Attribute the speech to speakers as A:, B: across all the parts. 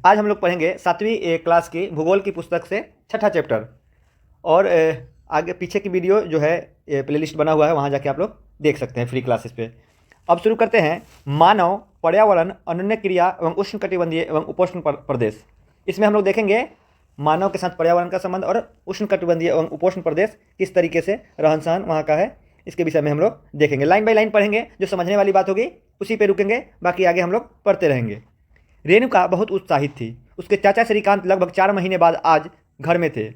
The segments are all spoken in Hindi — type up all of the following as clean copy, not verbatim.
A: आज हम लोग पढ़ेंगे 7वीं क्लास की भूगोल की पुस्तक से छठा चैप्टर। और आगे पीछे की वीडियो जो है प्लेलिस्ट बना हुआ है, वहाँ जाके आप लोग देख सकते हैं फ्री क्लासेस पे। अब शुरू करते हैं। मानव, पर्यावरण, अनन्य क्रिया एवं उष्णकटिबंधीय एवं उपोष्ण प्रदेश। इसमें हम लोग देखेंगे मानव के साथ पर्यावरण का संबंध और उष्णकटिबंधीय एवं उपोष्ण प्रदेश किस तरीके से रहन सहन वहाँ का है, इसके विषय में हम लोग देखेंगे। लाइन बाय लाइन पढ़ेंगे, जो समझने वाली बात होगी उसी पे रुकेंगे, बाकी आगे हम लोग पढ़ते रहेंगे। रेणुका बहुत उत्साहित थी। उसके चाचा श्रीकांत लगभग 4 महीने बाद आज घर में थे।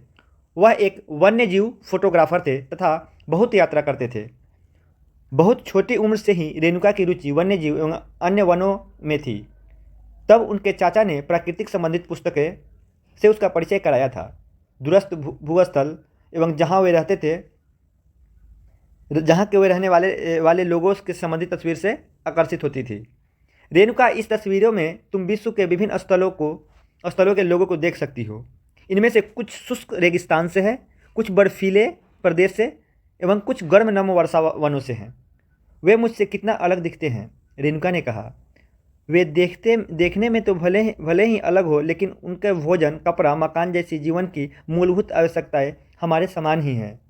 A: वह एक वन्यजीव फोटोग्राफर थे तथा बहुत यात्रा करते थे। बहुत छोटी उम्र से ही रेणुका की रुचि वन्यजीव एवं अन्य वनों में थी। तब उनके चाचा ने प्राकृतिक संबंधित पुस्तकें से उसका परिचय कराया था। दूरस्थ भूस्थल एवं जहाँ वे रहते थे, जहाँ के वे रहने वाले लोगों के संबंधित तस्वीर से आकर्षित होती थी। रेणुका, इस तस्वीरों में तुम विश्व के विभिन्न स्थलों के लोगों को देख सकती हो। इनमें से कुछ शुष्क रेगिस्तान से है, कुछ बर्फीले प्रदेश से एवं कुछ गर्म नम वर्षा वनों से हैं। वे मुझसे कितना अलग दिखते हैं, रेणुका ने कहा। वे देखने में तो भले ही अलग हो, लेकिन उनके भोजन, कपड़ा, मकान जैसी जीवन की मूलभूत आवश्यकताएं हमारे समान ही हैं,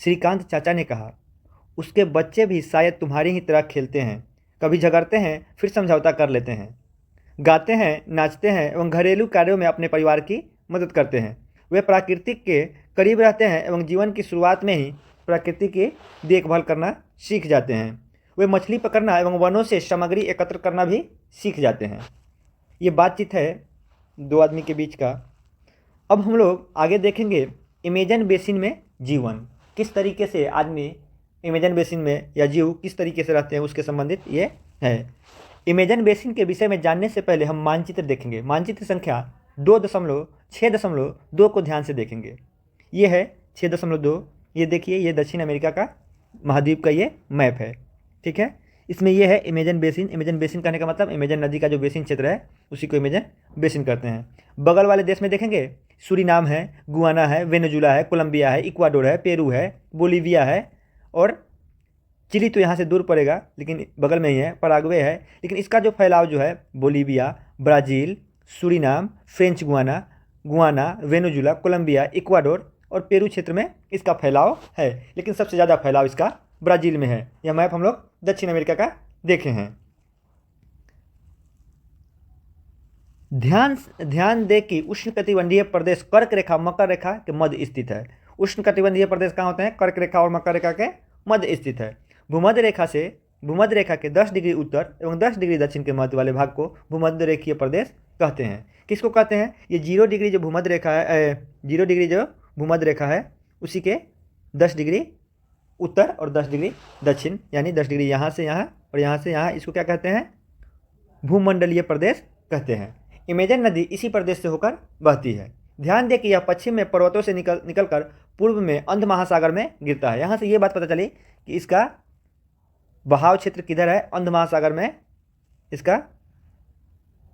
A: श्रीकांत चाचा ने कहा। उसके बच्चे भी शायद तुम्हारी ही तरह खेलते हैं, कभी झगड़ते हैं, फिर समझौता कर लेते हैं, गाते हैं, नाचते हैं एवं घरेलू कार्यों में अपने परिवार की मदद करते हैं। वे प्रकृति के करीब रहते हैं एवं जीवन की शुरुआत में ही प्रकृति की देखभाल करना सीख जाते हैं। वे मछली पकड़ना एवं वनों से सामग्री एकत्र करना भी सीख जाते हैं। ये बातचीत है दो आदमी के बीच का। अब हम लोग आगे देखेंगे अमेजन बेसिन में जीवन किस तरीके से, आदमी अमेजन बेसिन में या जीव किस तरीके से रहते हैं, उसके संबंधित ये है। अमेजन बेसिन के विषय में जानने से पहले हम मानचित्र देखेंगे। मानचित्र संख्या 2.6.2 को ध्यान से देखेंगे। ये है 6.2। ये देखिए, ये दक्षिण अमेरिका का महाद्वीप का ये मैप है, ठीक है। इसमें ये है अमेजन बेसिन। अमेजन बेसिन कहने का मतलब अमेजन नदी का जो बेसिन क्षेत्र है उसी को अमेजन बेसिन कहते हैं। बगल वाले देश में देखेंगे सूरीनाम है, गुआना है, वेनेजुला है, कोलंबिया है, इक्वाडोर है, पेरू है, बोलीविया है और चिली तो यहाँ से दूर पड़ेगा लेकिन बगल में ही है, पराग्वे है। लेकिन इसका जो फैलाव जो है Bolivia, Brazil, Suriname, French Guiana, Venezuela, Colombia, Ecuador और पेरू क्षेत्र में इसका फैलाव है। लेकिन सबसे ज़्यादा फैलाव इसका ब्राज़ील में है। यह मैप हम लोग दक्षिण अमेरिका का देखे हैं। ध्यान दे कि उष्णकटिबंधीय प्रदेश कर्क रेखा मकर रेखा के मध्य स्थित है। उष्णकटिबंधीय प्रदेश कहाँ होते हैं? कर्क रेखा और मकर रेखा के मध्य स्थित है। भूमध्य रेखा के 10 डिग्री उत्तर एवं 10 डिग्री दक्षिण के मध्य वाले भाग को भूमध्य रेखीय प्रदेश कहते हैं। किसको कहते हैं? ये 0 डिग्री जो भूमध्य रेखा है, 0 डिग्री जो भूमध्य रेखा है उसी के 10 डिग्री उत्तर और 10 डिग्री दक्षिण, यानी 10 डिग्री यहाँ से यहाँ और यहाँ से यहाँ, इसको क्या कहते हैं? भूमंडलीय प्रदेश कहते हैं। अमेजन नदी इसी प्रदेश से होकर बहती है। ध्यान दें कि यह पश्चिम में पर्वतों से निकलकर पूर्व में अंध महासागर में गिरता है। यहाँ से ये बात पता चली कि इसका बहाव क्षेत्र किधर है? अंध महासागर में इसका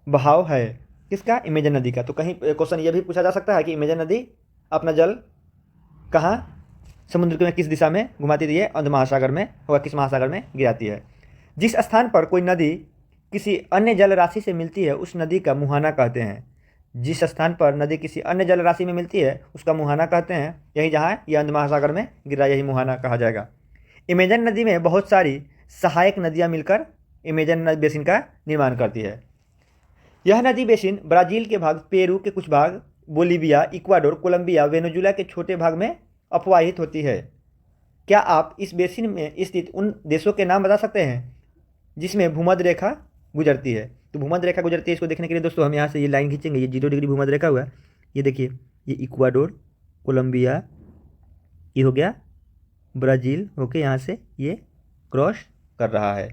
A: बहाव है। किसका? अमेजन नदी का। तो कहीं क्वेश्चन ये भी पूछा जा सकता है कि अमेजन नदी अपना जल कहाँ समुद्र में किस दिशा में घुमाती है? अंध महासागर में होगा, किस महासागर में गिराती है? जिस स्थान पर कोई नदी किसी अन्य जल राशि से मिलती है उस नदी का मुहाना कहते हैं। जिस स्थान पर नदी किसी अन्य जल राशि में मिलती है उसका मुहाना कहते हैं। यही जहाँ ये अंध महासागर में गिरा, यही मुहाना कहा जाएगा। अमेजन नदी में बहुत सारी सहायक नदियाँ मिलकर अमेजन बेसिन का निर्माण करती है। यह नदी बेसिन ब्राज़ील के भाग, पेरू के कुछ भाग, बोलीविया, इक्वाडोर, कोलंबिया, वेनेजुला के छोटे भाग में अपवाहित होती है। क्या आप इस बेसिन में स्थित उन देशों के नाम बता सकते हैं जिसमें भूमध्य रेखा गुजरती है? तो भूमध्य रेखा गुजरती है, इसको देखने के लिए दोस्तों हम यहाँ से ये लाइन खींचेंगे। ये 0 डिग्री भूमध्य रेखा हुआ, ये देखिए, ये इक्वाडोर, कोलंबिया, ये हो गया ब्राज़ील, ओके, यहाँ से ये क्रॉस कर रहा है।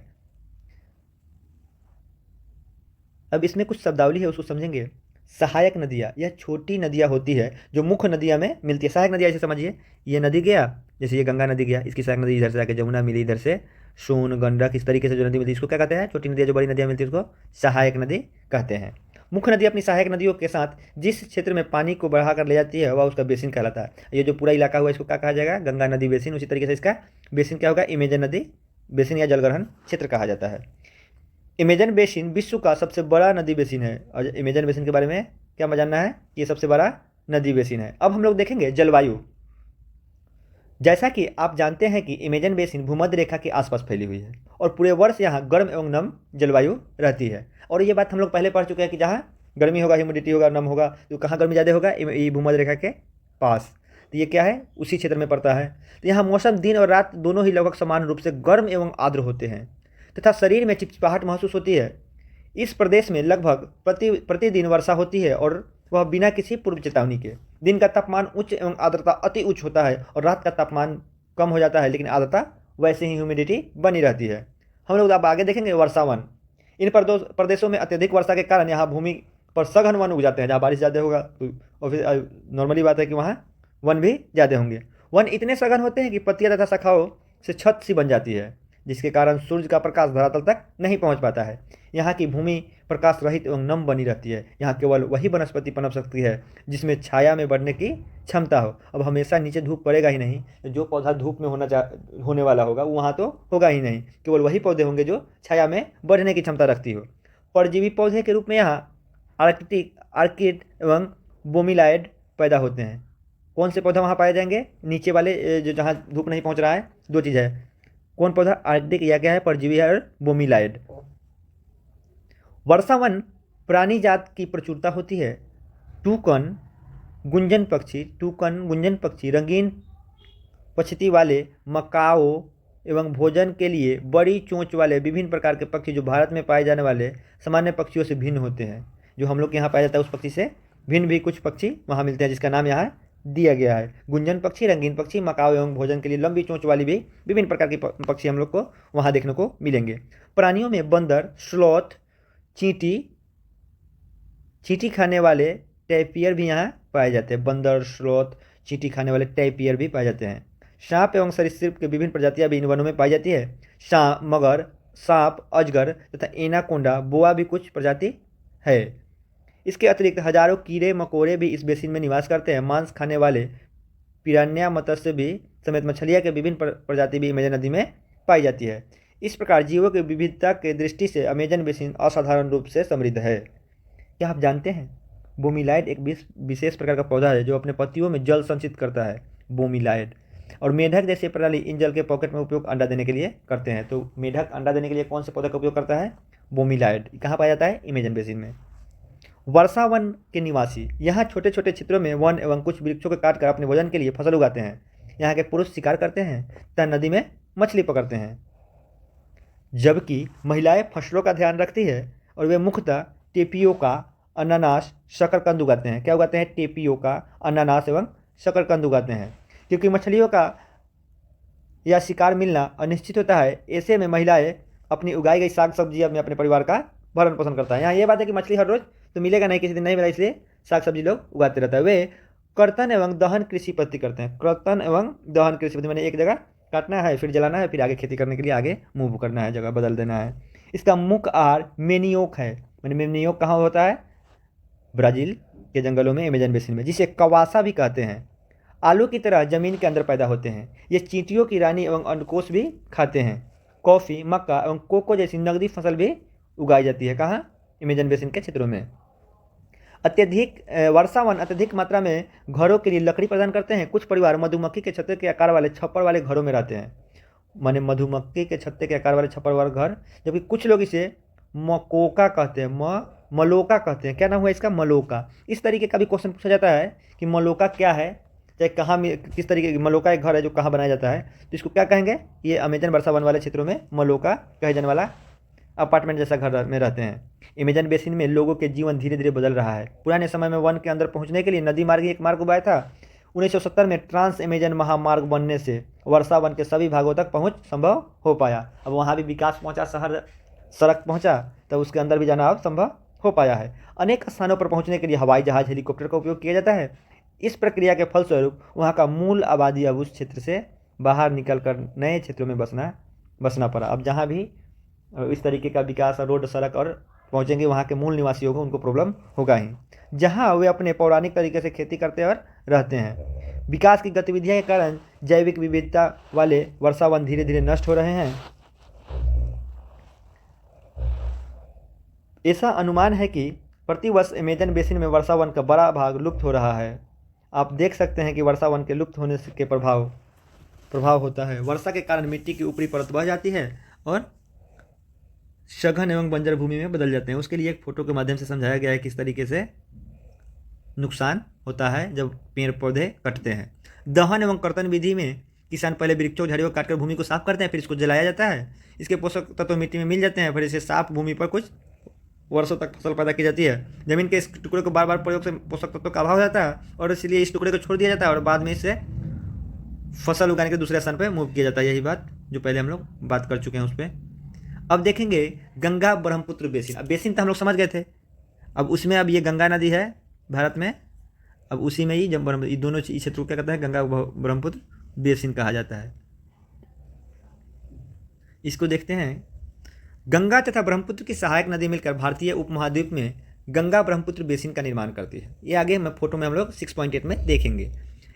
A: अब इसमें कुछ शब्दावली है, उसको समझेंगे। सहायक नदियाँ, यह छोटी नदियाँ होती है जो मुख्य नदियाँ में मिलती है। सहायक नदियाँ ऐसे समझिए, ये नदी गया, जैसे ये गंगा नदी गया, इसकी सहायक नदी इधर से आके जमुना मिली, इधर से सोन, गंडक, इस तरीके से जो नदी मिलती है इसको क्या कहते हैं? छोटी नदियाँ, जो बड़ी नदियाँ मिलती है उसको सहायक नदी कहते हैं। मुख्य नदी अपनी सहायक नदियों के साथ जिस क्षेत्र में पानी को बढ़ाकर ले जाती है वह उसका बेसिन कहलाता है। ये जो पूरा इलाका हुआ इसको क्या कहा जाएगा? गंगा नदी बेसिन। उसी तरीके से इसका बेसिन क्या होगा? अमेजन नदी बेसिन या जलग्रहण क्षेत्र कहा जाता है। अमेजन बेसिन विश्व का सबसे बड़ा नदी बेसिन है। और अमेजन बेसिन के बारे में क्या जानना है? ये सबसे बड़ा नदी बेसिन है। अब हम लोग देखेंगे जलवायु। जैसा कि आप जानते हैं कि अमेजन बेसिन भूमध्य रेखा के आसपास फैली हुई है और पूरे वर्ष यहाँ गर्म एवं नम जलवायु रहती है। और ये बात हम लोग पहले पढ़ चुके हैं कि जहाँ गर्मी होगा, ह्यूमिडिटी होगा, नम होगा, तो कहाँ गर्मी ज़्यादा होगा? ये भूमध्य रेखा के पास। तो ये क्या है? उसी क्षेत्र में पड़ता है। तो यहाँ मौसम दिन और रात दोनों ही लगभग समान रूप से गर्म एवं आर्द्र होते हैं तथा शरीर में चिपचिपाहट महसूस होती है। इस प्रदेश में लगभग प्रतिदिन वर्षा होती है और वह बिना किसी पूर्व चेतावनी के। दिन का तापमान उच्च एवं आर्द्रता अति उच्च होता है और रात का तापमान कम हो जाता है, लेकिन आर्द्रता वैसे ही ह्यूमिडिटी बनी रहती है। हम लोग अब आगे देखेंगे वर्षावन। इन प्रदेशों में अत्यधिक वर्षा के कारण यहाँ भूमि पर सघन वन उग जाते हैं। जहाँ बारिश ज़्यादा होगा तो और फिर नॉर्मली बात है कि वहाँ वन भी ज़्यादा होंगे। वन इतने सघन होते हैं कि पत्तियाँ तथा शाखाओं से छत सी बन जाती है, जिसके कारण सूर्य का प्रकाश धरातल तक नहीं पहुंच पाता है। यहाँ की भूमि प्रकाश रहित एवं नम बनी रहती है। यहाँ केवल वही वनस्पति पनप सकती है जिसमें छाया में बढ़ने की क्षमता हो। अब हमेशा नीचे धूप पड़ेगा ही नहीं, जो पौधा धूप में होने वाला होगा वहाँ तो होगा ही नहीं। केवल वही पौधे होंगे जो छाया में बढ़ने की क्षमता रखती हो। परजीवी पौधे के रूप में यहाँ आर्किड एवं बोमिलाइड पैदा होते हैं। कौन से पौधा वहाँ पाए जाएंगे? नीचे वाले जो जहाँ धूप नहीं पहुँच रहा है। दो चीज़ है, कौन पौधा? आर्कटिक या क्या है? परजीवी है और बोमिलाइड। वर्षावन प्राणी जात की प्रचुरता होती है। टूकन गुंजन पक्षी, रंगीन पछती वाले मकाओ एवं भोजन के लिए बड़ी चोंच वाले विभिन्न प्रकार के पक्षी जो भारत में पाए जाने वाले सामान्य पक्षियों से भिन्न होते हैं। जो हम लोग के यहाँ पाया जाता है उस पक्षी से भिन्न भी कुछ पक्षी वहाँ मिलते हैं, जिसका नाम यहाँ दिया गया है। गुंजन पक्षी, रंगीन पक्षी, मकाओ एवं भोजन के लिए लंबी चोंच वाली भी विभिन्न प्रकार के पक्षी हम लोग को वहाँ देखने को मिलेंगे। प्राणियों में बंदर, स्लॉथ, चींटी खाने वाले टैपियर भी यहाँ पाए जाते हैं। बंदर, स्लॉथ, चींटी खाने वाले टैपियर भी पाए जाते हैं। सांप एवं सरीसृप की विभिन्न प्रजातियाँ भी इन वनों में पाई जाती है। मगर, सांप, अजगर तथा एनाकोंडा, बोआ भी कुछ प्रजाति है। इसके अतिरिक्त हजारों कीड़े मकोड़े भी इस बेसिन में निवास करते हैं। मांस खाने वाले पिरान्या, मत्स्य भी समेत मछलियाँ के विभिन्न प्रजाति भी अमेजन नदी में पाई जाती है। इस प्रकार जीवों की विविधता के दृष्टि से अमेजन बेसिन असाधारण रूप से समृद्ध है। क्या आप जानते हैं बोमिलाइड एक विशेष प्रकार का पौधा है जो अपने पत्तियों में जल संचित करता है? बोमिलाइड। और मेढक जैसे प्रणाली इन जल के पॉकेट में उपयोग अंडा देने के लिए करते हैं। तो मेढक अंडा देने के लिए कौन से पौधे का उपयोग करता है? बोमिलाइड। कहाँ पाया जाता है? अमेजन बेसिन में। वर्षावन के निवासी यहाँ छोटे छोटे क्षेत्रों में वन एवं कुछ वृक्षों को काटकर अपने भोजन के लिए फसल उगाते हैं। यहाँ के पुरुष शिकार करते हैं तथा नदी में मछली पकड़ते हैं, जबकि महिलाएं फसलों का ध्यान रखती है और वे मुख्यतः टेपियोका, अनानास, शकरकंद उगाते हैं। क्या उगाते हैं? टेपियोका, अनानास एवं शकरकंद उगाते हैं। क्योंकि मछलियों का या शिकार मिलना अनिश्चित होता है, ऐसे में महिलाएं अपनी उगाई गई साग सब्जियां में अपने परिवार का भरण पोषण करता है। यहाँ ये बात है कि मछली हर रोज तो मिलेगा नहीं, किसी दिन नहीं मिला, इसलिए साग सब्जी लोग उगाते रहता है। वे कर्तन एवं दहन कृषि पद्धति करते हैं। कर्तन एवं दहन कृषि पद्धति मैंने एक जगह काटना है, फिर जलाना है, फिर आगे खेती करने के लिए आगे मूव करना है, जगह बदल देना है। इसका मुख्य आहार मेनियोक है। मैंने मेनियोक कहाँ होता है? ब्राज़ील के जंगलों में, अमेजन बेसिन में, जिसे कवासा भी कहते हैं। आलू की तरह जमीन के अंदर पैदा होते हैं। ये चींटियों की रानी एवं अंडकोश भी खाते हैं। कॉफ़ी, मक्का एवं कोको जैसी नकदी फसल भी उगाई जाती है। कहाँ? अमेजन बेसिन के क्षेत्रों में। वर्षावन अत्यधिक मात्रा में घरों के लिए लकड़ी प्रदान करते हैं। कुछ परिवार मधुमक्खी के छत्ते के आकार वाले छप्पर वाले घरों में रहते हैं। माने मधुमक्खी के छत्ते के आकार वाले छप्पर वाले घर, जबकि कुछ लोग इसे मकोका कहते हैं, मलोका कहते हैं। क्या नाम हुआ इसका? मलोका। इस तरीके का भी क्वेश्चन पूछा जाता है कि मलोका क्या है, चाहे कहाँ में किस तरीके की मलोका एक घर है जो कहाँ बनाया जाता है, तो इसको क्या कहेंगे? ये अमेजन वर्षावन वाले क्षेत्रों में मलोका कहे जाने वाला अपार्टमेंट जैसा घर में रहते हैं। अमेजन बेसिन में लोगों के जीवन धीरे धीरे बदल रहा है। पुराने समय में वन के अंदर पहुंचने के लिए नदी मार्ग एक मार्ग उपाय था। 1970 में ट्रांस अमेजन महामार्ग बनने से वर्षावन के सभी भागों तक पहुंच संभव हो पाया। अब वहाँ भी विकास पहुंचा, शहर सड़क पहुंचा, तो उसके अंदर भी जाना अब संभव हो पाया है। अनेक स्थानों पर पहुंचने के लिए हवाई जहाज, हेलीकॉप्टर का उपयोग किया जाता है। इस प्रक्रिया के फलस्वरूप वहाँ का मूल आबादी अब उस क्षेत्र से बाहर निकलकर नए क्षेत्रों में बसना पड़ा। अब जहाँ भी इस तरीके का विकास, रोड, सड़क और पहुँचेंगे, वहाँ के मूल निवासियों को उनको प्रॉब्लम होगा ही। जहाँ वे अपने पौराणिक तरीके से खेती करते और रहते हैं। विकास की गतिविधियों के कारण जैविक विविधता वाले वर्षावन धीरे धीरे नष्ट हो रहे हैं। ऐसा अनुमान है कि प्रतिवर्ष अमेजन बेसिन में वर्षा वन का बड़ा भाग लुप्त हो रहा है। आप देख सकते हैं कि वर्षा वन के लुप्त होने के प्रभाव होता है। वर्षा के कारण मिट्टी की ऊपरी परत बह जाती है और सघन एवं बंजर भूमि में बदल जाते हैं। उसके लिए एक फोटो के माध्यम से समझाया गया है किस तरीके से नुकसान होता है जब पेड़ पौधे कटते हैं। दहन एवं कर्तन विधि में किसान पहले वृक्षों झाड़ियों को काटकर भूमि को साफ करते हैं, फिर इसको जलाया जाता है। इसके पोषक तत्व मिट्टी में मिल जाते हैं, फिर इसे साफ भूमि पर कुछ वर्षों तक फसल पैदा की जाती है। जमीन के इस टुकड़े को बार बार प्रयोग से पोषक तत्वों का अभाव हो जाता है और इसलिए इस टुकड़े को छोड़ दिया जाता है और बाद में इसे फसल उगाने के दूसरे स्थान पर मूव किया जाता है। यही बात जो पहले हम लोग बात कर चुके हैं उस पर। अब देखेंगे गंगा ब्रह्मपुत्र बेसिन। अब बेसिन तो हम लोग समझ गए थे, अब उसमें अब ये गंगा नदी है भारत में, अब उसी में ही जब ये दोनों क्षेत्र को क्या कहते हैं, गंगा ब्रह्मपुत्र बेसिन कहा जाता है। इसको देखते हैं। गंगा तथा ब्रह्मपुत्र की सहायक नदी मिलकर भारतीय उपमहाद्वीप में गंगा ब्रह्मपुत्र बेसिन का निर्माण करती है। ये आगे मैं फोटो में हम लोग 6.8 में देखेंगे।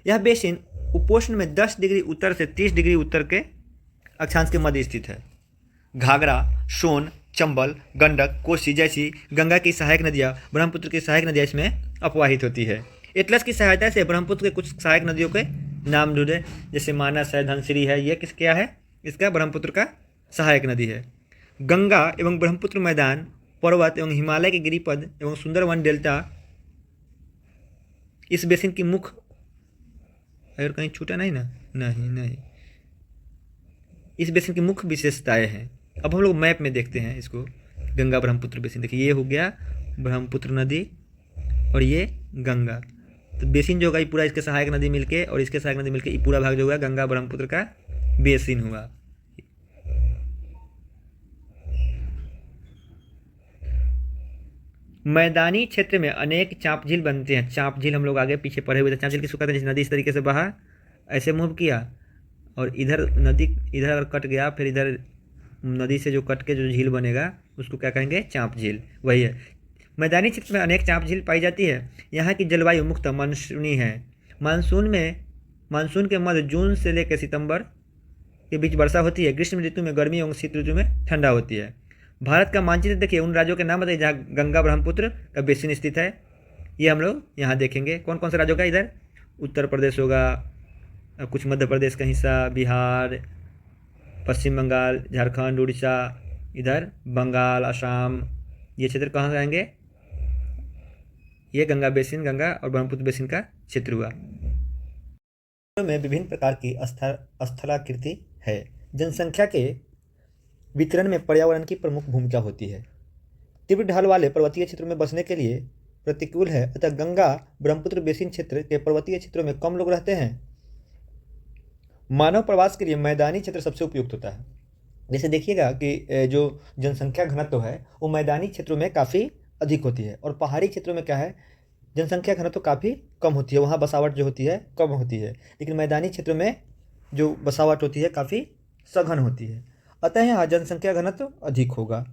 A: यह बेसिन उपोष्ण में 10 डिग्री उत्तर से 30 डिग्री उत्तर के अक्षांश के मध्य स्थित है। घाघरा, सोन, चंबल, गंडक, कोसी जैसी गंगा की सहायक नदियाँ, ब्रह्मपुत्र की सहायक नदियाँ इसमें अपवाहित होती है। एटलस की सहायता से ब्रह्मपुत्र के कुछ सहायक नदियों के नाम ढूंढे, जैसे मानस है, धनसिरी है। ये किस क्या है, इसका ब्रह्मपुत्र का सहायक नदी है। गंगा एवं ब्रह्मपुत्र मैदान, पर्वत एवं हिमालय के गिरिपद एवं सुंदरवन डेल्टा इस बेसिन की मुख्य, अगर कहीं छूटा नहीं ना, नहीं, इस बेसिन की मुख्य विशेषताएं हैं। अब हम लोग मैप में देखते हैं इसको। गंगा ब्रह्मपुत्र बेसिन देखिए, ये हो गया ब्रह्मपुत्र नदी और ये गंगा। तो बेसिन जो होगा ये पूरा इसके सहायक नदी मिलके और इसके सहायक नदी मिलके ये पूरा भाग जो होगा गंगा ब्रह्मपुत्र का बेसिन हुआ। मैदानी क्षेत्र में अनेक चाप झील बनते हैं। चाप झील हम लोग आगे पीछे पढ़े हुए थे। चाप झील किसको कहते हैं, जिस नदी इस तरीके से बहा, ऐसे मूव किया और इधर नदी इधर अगर कट गया, फिर इधर नदी से जो कट के जो झील बनेगा उसको क्या कहेंगे, चाप झील। वही है। मैदानी क्षेत्र में अनेक चाप झील पाई जाती है। यहाँ की जलवायु मुख्यतः मानसूनी है। मानसून के मध्य जून से लेकर सितंबर के बीच वर्षा होती है। ग्रीष्म ऋतु में गर्मी एवं शीत ऋतु में ठंडा होती है। भारत का मानचित्र देखिए, उन राज्यों के नाम बताइए जहाँ गंगा ब्रह्मपुत्र का बेसिन स्थित है। ये हम लोग यहाँ देखेंगे कौन कौन से राज्यों का। इधर उत्तर प्रदेश होगा, कुछ मध्य प्रदेश का हिस्सा, बिहार, पश्चिम बंगाल, झारखंड, उड़ीसा, इधर बंगाल, असम, ये क्षेत्र कहाँ से आएंगे, ये गंगा बेसिन, गंगा और ब्रह्मपुत्र बेसिन का क्षेत्र हुआ। में विभिन्न प्रकार की स्थलाकृति है। जनसंख्या के वितरण में पर्यावरण की प्रमुख भूमिका होती है। तीव्र ढाल वाले पर्वतीय क्षेत्रों में बसने के लिए प्रतिकूल है, अतः गंगा ब्रह्मपुत्र बेसिन क्षेत्र के पर्वतीय क्षेत्रों में कम लोग रहते हैं। मानव प्रवास के लिए मैदानी क्षेत्र सबसे उपयुक्त होता है। जैसे देखिएगा कि जो जनसंख्या घनत्व है वो मैदानी क्षेत्रों में काफ़ी अधिक होती है और पहाड़ी क्षेत्रों में क्या है, जनसंख्या घनत्व काफ़ी कम होती है, वहाँ बसावट जो होती है कम होती है। लेकिन मैदानी क्षेत्रों में जो बसावट होती है काफ़ी सघन होती है, अतः यहाँ जनसंख्या घनत्व अधिक होगा।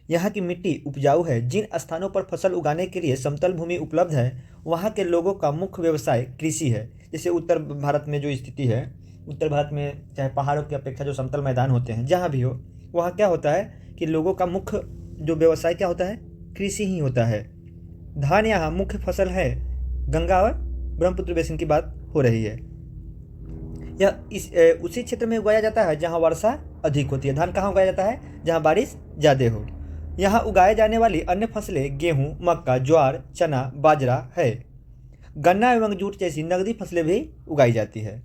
A: यहाँ की मिट्टी उपजाऊ है। जिन स्थानों पर फसल उगाने के लिए समतल भूमि उपलब्ध है वहाँ के लोगों का मुख्य व्यवसाय कृषि है। जैसे उत्तर भारत में जो स्थिति है, उत्तर भारत में चाहे पहाड़ों की अपेक्षा जो समतल मैदान होते हैं जहाँ भी हो, वहाँ क्या होता है कि लोगों का मुख्य जो व्यवसाय क्या होता है, कृषि ही होता है। धान यहाँ मुख्य फसल है। गंगा और ब्रह्मपुत्र बेसिन की बात हो रही है। यह उसी क्षेत्र में उगाया जाता है जहाँ वर्षा अधिक होती है। धान कहाँ उगाया जाता है, जहाँ बारिश ज़्यादा हो। यहाँ उगाए जाने वाली अन्य फसलें गेहूँ, मक्का, ज्वार, चना, बाजरा है। गन्ना एवं जूट जैसी नगदी फसलें भी उगाई जाती है।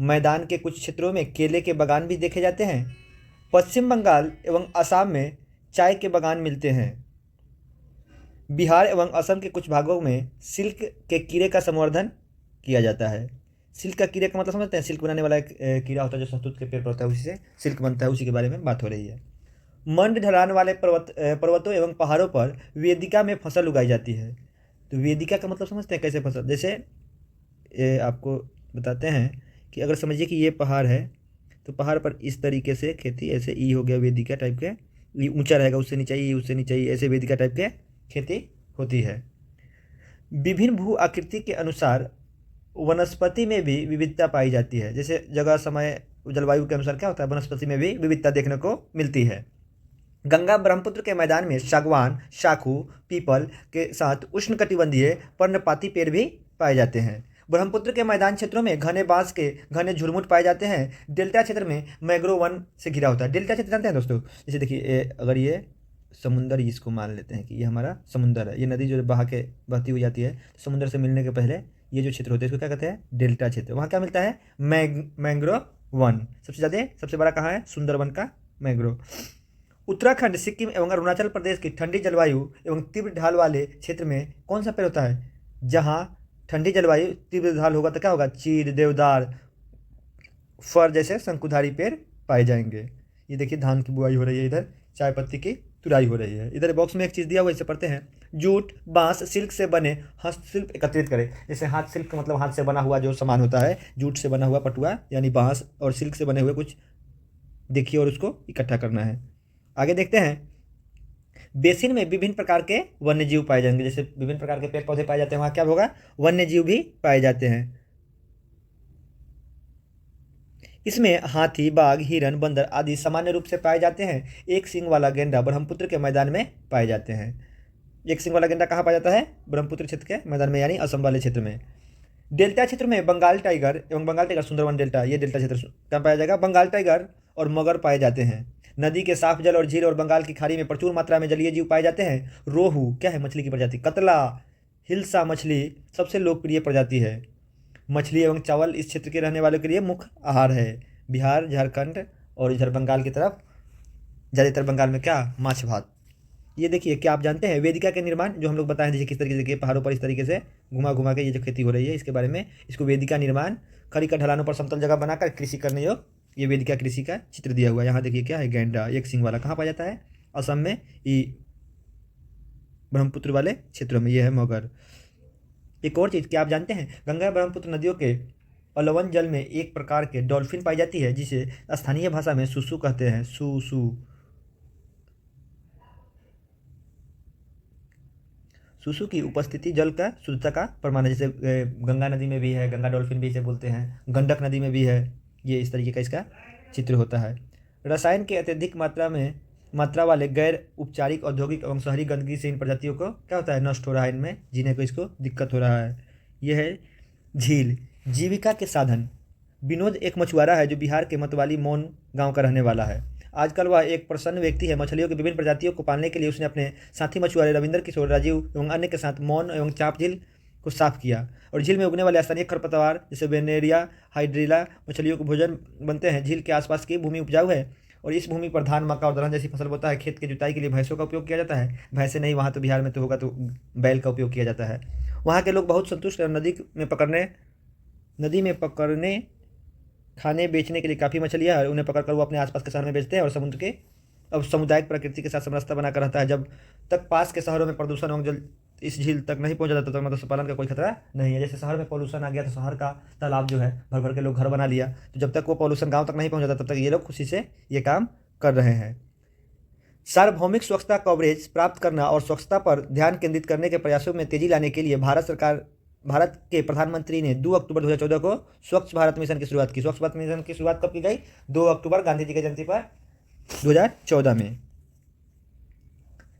A: मैदान के कुछ क्षेत्रों में केले के बागान भी देखे जाते हैं। पश्चिम बंगाल एवं असम में चाय के बागान मिलते हैं। बिहार एवं असम के कुछ भागों में सिल्क के कीड़े का संवर्धन किया जाता है। सिल्क का कीड़े का मतलब समझते हैं, सिल्क बनाने वाला एक कीड़ा होता है जो शहतूत के पेड़ पर होता है, उसी से सिल्क बनता है, उसी के बारे में बात हो रही है। मंड ढलान वाले पर्वतों एवं पहाड़ों पर वेदिका में फसल उगाई जाती है। तो वेदिका का मतलब समझते हैं कैसे फसल, जैसे आपको बताते हैं कि अगर समझिए कि ये पहाड़ है तो पहाड़ पर इस तरीके से खेती, ऐसे ई हो गया वेदिका टाइप के, ये ऊंचा रहेगा, उससे नीचा ई, उससे नीचा ई, ऐसे वेदिका टाइप के खेती होती है। विभिन्न भू आकृति के अनुसार वनस्पति में भी विविधता पाई जाती है। जैसे जगह, समय, जलवायु के अनुसार क्या होता है, वनस्पति में भी विविधता देखने को मिलती है। गंगा ब्रह्मपुत्र के मैदान में सागवान, शाखू, पीपल के साथ उष्णकटिबंधीय पर्णपाती पेड़ भी पाए जाते हैं। ब्रह्मपुत्र के मैदान क्षेत्रों में घने बांस के घने झुरमुट पाए जाते हैं। डेल्टा क्षेत्र में मैंग्रोव वन से घिरा होता है। डेल्टा क्षेत्र जानते हैं दोस्तों, जैसे देखिए अगर ये समुंदर इसको मान लेते हैं कि ये हमारा समुंदर है, ये नदी जो बहा के बहती हुई जाती है समुंदर से मिलने के पहले ये जो क्षेत्र होते हैं इसको क्या कहते हैं, डेल्टा क्षेत्र। वहाँ क्या मिलता है, मैंग्रोव वन। सबसे ज़्यादा सबसे बड़ा कहाँ है, सुंदरवन का मैंग्रोव। उत्तराखंड, सिक्किम एवं अरुणाचल प्रदेश की ठंडी जलवायु एवं तीव्र ढाल वाले क्षेत्र में कौन सा पेड़ होता है, जहाँ ठंडी जलवायु तीव्र ढाल होगा तो क्या होगा, चीड़, देवदार, फर जैसे शंकुधारी पेड़ पाए जाएंगे। ये देखिए धान की बुआई हो रही है, इधर चाय पत्ती की तुराई हो रही है। इधर बॉक्स में एक चीज़ दिया हुआ, इसे पढ़ते हैं। जूट, बांस, सिल्क से बने हस्तशिल्प एकत्रित करें। जैसे हाथ शिल्प का मतलब हाथ से बना हुआ जो सामान होता है, जूट से बना हुआ पटुआ यानी बांस और सिल्क से बने हुए कुछ देखिए और उसको इकट्ठा करना है। आगे देखते हैं। बेसिन में विभिन्न प्रकार के वन्य जीव पाए जाएंगे। जैसे विभिन्न प्रकार के पेड़ पौधे पाए जाते हैं, वहाँ क्या होगा, वन्य जीव भी पाए जाते हैं। इसमें हाथी, बाघ, हिरन, बंदर आदि सामान्य रूप से पाए जाते हैं। एक सींग वाला गेंडा ब्रह्मपुत्र के मैदान में पाए जाते हैं। एक सींग वाला गेंडा कहाँ पाया जाता है, ब्रह्मपुत्र क्षेत्र के मैदान में यानी असम वाले क्षेत्र में। डेल्टा क्षेत्र में बंगाल टाइगर एवं बंगाल टाइगर सुंदरवन डेल्टा, ये डेल्टा क्षेत्र कहाँ पाया जाएगा, बंगाल टाइगर और मगर पाए जाते हैं। नदी के साफ जल और झील और बंगाल की खाड़ी में प्रचुर मात्रा में जलीय जीव पाए जाते हैं। रोहू क्या है, मछली की प्रजाति। कतला, हिल्सा मछली सबसे लोकप्रिय प्रजाति है। मछली एवं चावल इस क्षेत्र के रहने वालों के लिए मुख्य आहार है। बिहार, झारखंड और इधर बंगाल की तरफ ज़्यादातर बंगाल में क्या, माछ भात। ये देखिए, क्या आप जानते हैं वेदिका के निर्माण जो हम लोग बताए देखिए किस तरीके से, पहाड़ों पर इस तरीके से घुमा घुमा के ये जो खेती हो रही है इसके बारे में, इसको वेदिका निर्माण। खड़ी का ढलानों पर समतल जगह बनाकर कृषि करने योग ये वेदिका कृषि का चित्र दिया हुआ है। यहाँ देखिए क्या है, गैंडा एक सिंग वाला कहाँ पाया जाता है, असम में, ये ब्रह्मपुत्र वाले क्षेत्रों में। ये है मगर। एक और चीज़ क्या आप जानते हैं, गंगा ब्रह्मपुत्र नदियों के अलवन जल में एक प्रकार के डॉल्फिन पाई जाती है जिसे स्थानीय भाषा में सुसु कहते हैं। सुसु सुसु की उपस्थिति जल का शुद्धता का प्रमाण है। जैसे गंगा नदी में भी है, गंगा डॉल्फिन भी इसे बोलते हैं, गंडक नदी में भी है। ये इस तरीके का इसका चित्र होता है। रसायन के अत्यधिक मात्रा वाले गैर उपचारिक औद्योगिक एवं शहरी गंदगी से इन प्रजातियों को क्या होता है, नष्ट हो रहा है, इनमें जीने को इसको दिक्कत हो रहा है। यह है झील, जीविका के साधन। विनोद एक मछुआरा है जो बिहार के मतवाली मौन गांव का रहने वाला है। आजकल वह एक प्रसन्न व्यक्ति है। मछलियों की विभिन्न प्रजातियों को पालने के लिए उसने अपने साथी मछुआरे रविंद्र किशोर, राजीव एवं अन्य के साथ मौन एवं चाप झील को साफ किया और झील में उगने वाले स्थानीय खरपतवार जैसे वेनेरिया, हाइड्रिला मछलियों को भोजन बनते हैं। झील के आसपास की भूमि उपजाऊ है और इस भूमि पर धान, मक्का और दलहन जैसी फसल बोता है। खेत की जुताई के लिए भैंसों का उपयोग किया जाता है। भैंसे नहीं, वहाँ तो बिहार में तो होगा तो बैल का उपयोग किया जाता है। वहाँ के लोग बहुत संतुष्ट और नदी में पकड़ने, खाने, बेचने के लिए काफ़ी मछलियाँ है। उन्हें पकड़कर वो अपने आसपास के शहर में बेचते हैं और समुद्र के अब सामुदायिक प्रकृति के साथ समरसता बनाकर रहता है। जब तक पास के शहरों में प्रदूषण एवं जल इस झील तक नहीं पहुंचा जाता तक मत्स्य पालन का कोई खतरा नहीं है। जैसे शहर में पॉल्यूशन आ गया तो शहर का तालाब जो है भर भर के लोग घर बना लिया, तो जब तक वो पॉल्यूशन गाँव तक नहीं पहुँच जाता तब तक ये लोग खुशी से ये काम कर रहे हैं। सार्वभौमिक स्वच्छता कवरेज प्राप्त करना और स्वच्छता पर ध्यान केंद्रित करने के प्रयासों में तेजी लाने के लिए भारत के प्रधानमंत्री ने 2 अक्टूबर 2014 को स्वच्छ भारत मिशन की शुरुआत की। स्वच्छ भारत मिशन की शुरुआत कब की गई, 2 अक्टूबर गांधी जी की जयंती पर 2014 में।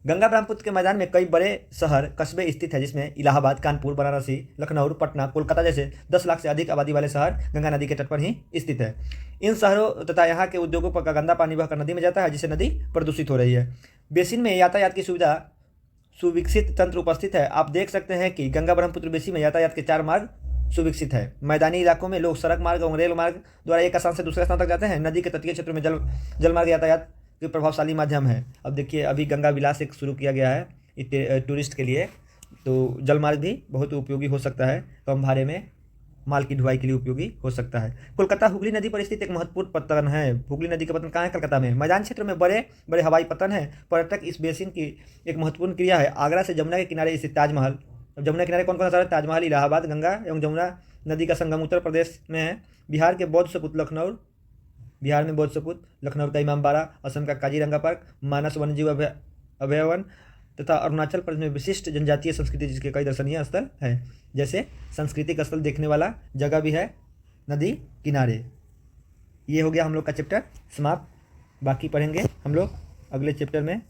A: गंगा ब्रह्मपुत्र के मैदान में कई बड़े शहर कस्बे स्थित है, जिसमें इलाहाबाद, कानपुर, वाराणसी, लखनऊ, पटना, कोलकाता जैसे 10 लाख से अधिक आबादी वाले शहर गंगा नदी के तट पर ही स्थित है। इन शहरों तथा यहाँ के उद्योगों पर गंदा पानी बहकर नदी में जाता है, जिससे नदी प्रदूषित हो रही है। बेसिन में यातायात की सुविधा सुविकसित तंत्र उपस्थित है। आप देख सकते हैं कि गंगा ब्रह्मपुत्र बेसिन में यातायात के 4 मार्ग सुविकसित है। मैदानी इलाकों में लोग सड़क मार्ग और रेल मार्ग द्वारा एक स्थान से दूसरे स्थान तक जाते हैं। नदी के तटीय क्षेत्रों में जल मार्ग यातायात के प्रभावशाली माध्यम है। अब देखिए अभी गंगा विलास एक शुरू किया गया है टूरिस्ट के लिए, तो जल मार्ग भी बहुत उपयोगी हो सकता है। कम भाड़े में माल की ढुलाई के लिए उपयोगी हो सकता है। कोलकाता हुगली नदी पर स्थित एक महत्वपूर्ण पत्तन है। हुगली नदी का पत्तन कहाँ है, कलकत्ता में। मैदान क्षेत्र में बड़े बड़े हवाई पत्तन है। पर्यटक इस बेसिन की एक महत्वपूर्ण क्रिया है। आगरा से जमुना के किनारे स्थित ताजमहल। अब जमुना किनारे कौन कौन सा शहर है, ताजमहल, इलाहाबाद, गंगा एवं जमुना नदी का संगम उत्तर प्रदेश में है। बिहार के बौद्ध सपूत लखनऊ, बिहार में बौद्ध सपूत, लखनऊ का इमामबाड़ा, असम का काजीरंगा पार्क, मानस वन्यजीव अभयारण्य तथा अरुणाचल प्रदेश में विशिष्ट जनजातीय संस्कृति जिसके कई दर्शनीय स्थल हैं। जैसे सांस्कृतिक स्थल देखने वाला जगह भी है नदी किनारे। ये हो गया हम लोग का चैप्टर समाप्त। बाकी पढ़ेंगे हम लोग अगले चैप्टर में